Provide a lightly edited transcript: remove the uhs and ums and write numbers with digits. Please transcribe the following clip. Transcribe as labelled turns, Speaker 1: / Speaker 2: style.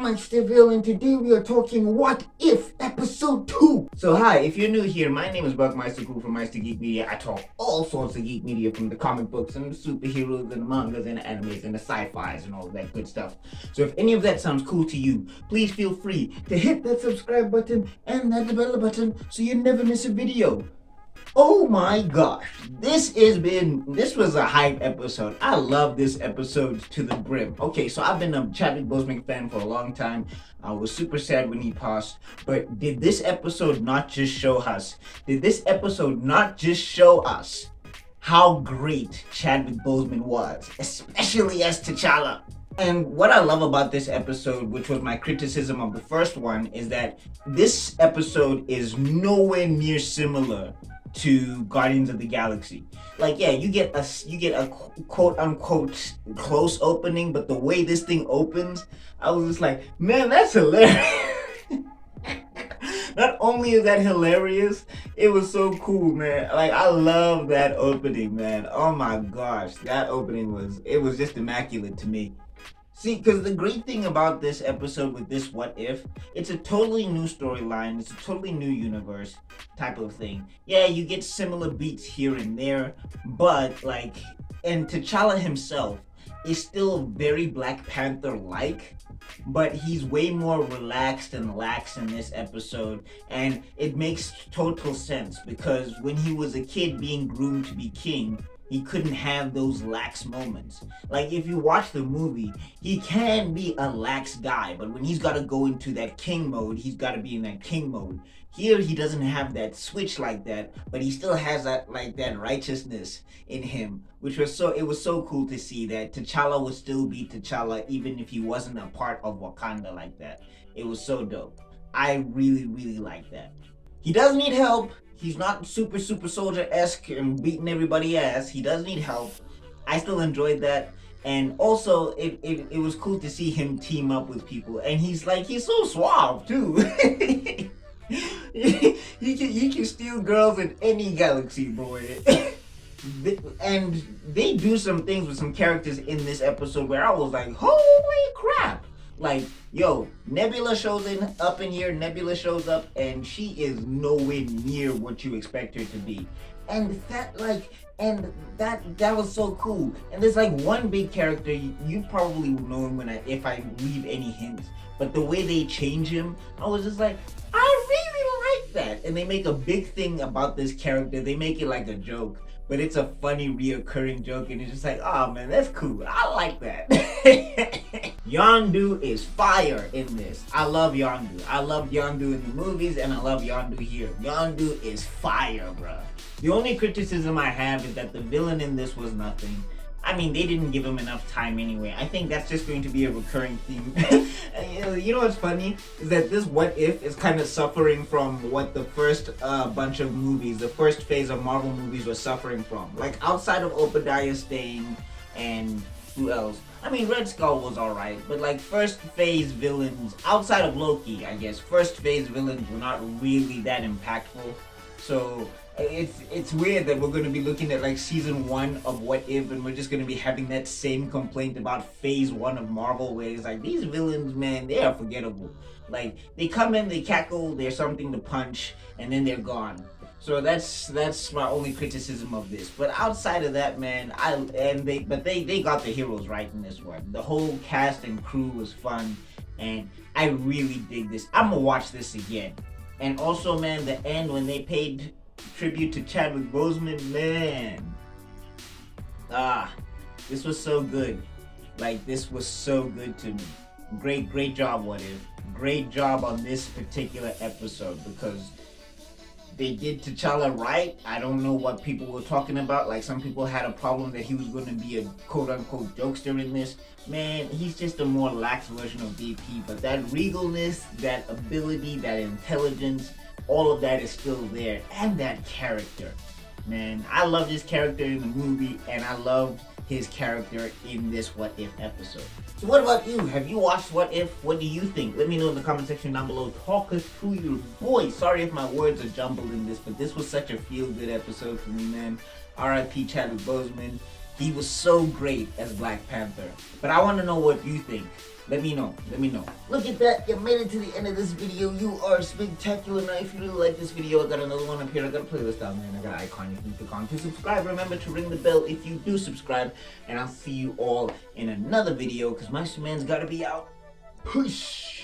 Speaker 1: Mike Deville, and today we are talking What If Episode 2. So hi, if you're new here, my name is Buckmeister Cool from Meister Geek Media. I talk all sorts of geek media, from the comic books and the superheroes and the mangas and the animes and the sci-fis and all that good stuff. So if any of that sounds cool to you, please feel free to hit that subscribe button and that bell button so you never miss a video. Oh my gosh, this was a hype episode. I love this episode to the brim. Okay, so I've been a Chadwick Boseman fan for a long time. I was super sad when he passed, but did this episode not just show us how great Chadwick Boseman was, especially as T'Challa? And what I love about this episode, which was my criticism of the first one, is that this episode is nowhere near similar to Guardians of the Galaxy. Like, yeah, you get a quote unquote close opening, but the way this thing opens, I was just like, man, that's hilarious. Not only is that hilarious, it was so cool, man. Like, I love that opening, man. Oh my gosh, that opening was just immaculate to me. See, because the great thing about this episode with this What If, it's a totally new storyline, it's a totally new universe type of thing. Yeah, you get similar beats here and there, but and T'Challa himself is still very Black Panther-like, but he's way more relaxed and lax in this episode, and it makes total sense, because when he was a kid being groomed to be king, he couldn't have those lax moments. Like, if you watch the movie, he can be a lax guy, but when he's got to go into that king mode, he's got to be in that king mode. Here, he doesn't have that switch like that, but he still has that righteousness in him, it was so cool to see that T'Challa would still be T'Challa even if he wasn't a part of Wakanda like that. It was so dope. I really, really like that. He does need help. He's not super soldier-esque and beating everybody ass. He does need help. I still enjoyed that. And also, it was cool to see him team up with people. And he's so suave, too. he can steal girls in any galaxy, boy. And they do some things with some characters in this episode where I was like, holy crap. Like, yo, Nebula shows up in here, Nebula shows up, and she is nowhere near what you expect her to be. And that was so cool. And there's one big character, you probably will know him if I leave any hints, but the way they change him, I was just like, I really like that. And they make a big thing about this character, they make it like a joke, but it's a funny reoccurring joke, and it's just like, oh man, that's cool, I like that. Yondu is fire in this. I love Yondu. I loved Yondu in the movies, and I love Yondu here. Yondu is fire, bruh. The only criticism I have is that the villain in this was nothing. I mean, they didn't give him enough time anyway. I think that's just going to be a recurring theme. You know what's funny? Is that this What If is kind of suffering from what the first bunch of movies, the first phase of Marvel movies were suffering from. Like, outside of Obadiah staying and who else? I mean, Red Skull was alright, but first phase villains, outside of Loki, I guess, first phase villains were not really that impactful. So it's weird that we're going to be looking at season 1 of What If, and we're just going to be having that same complaint about phase 1 of Marvel, where it's like, these villains, man, they are forgettable. Like, they come in, they cackle, they're something to punch, and then they're gone. So that's my only criticism of this. But outside of that, man, they got the heroes right in this one. The whole cast and crew was fun, and I really dig this. I'm gonna watch this again. And also, man, the end when they paid tribute to Chadwick Boseman, man. This was so good. This was so good to me. Great job, What If. Great job on this particular episode, because they did T'Challa right. I don't know what people were talking about. Some people had a problem that he was going to be a quote-unquote jokester in this. Man, he's just a more lax version of DP, but that regalness, that ability, that intelligence, all of that is still there. And that character. Man, I love this character in the movie, and I loved his character in this What If episode. So what about you? Have you watched What If? What do you think? Let me know in the comment section down below. Talk us through your boy. Sorry if my words are jumbled in this, but this was such a feel-good episode for me, man. RIP Chadwick Boseman. He was so great as Black Panther. But I want to know what you think. Let me know. Let me know. Look at that. You made it to the end of this video. You are spectacular. Now, if you really like this video, I got another one up here. I got a playlist down there. And I got an icon you can click on to subscribe. Remember to ring the bell if you do subscribe. And I'll see you all in another video because my man's got to be out. Push.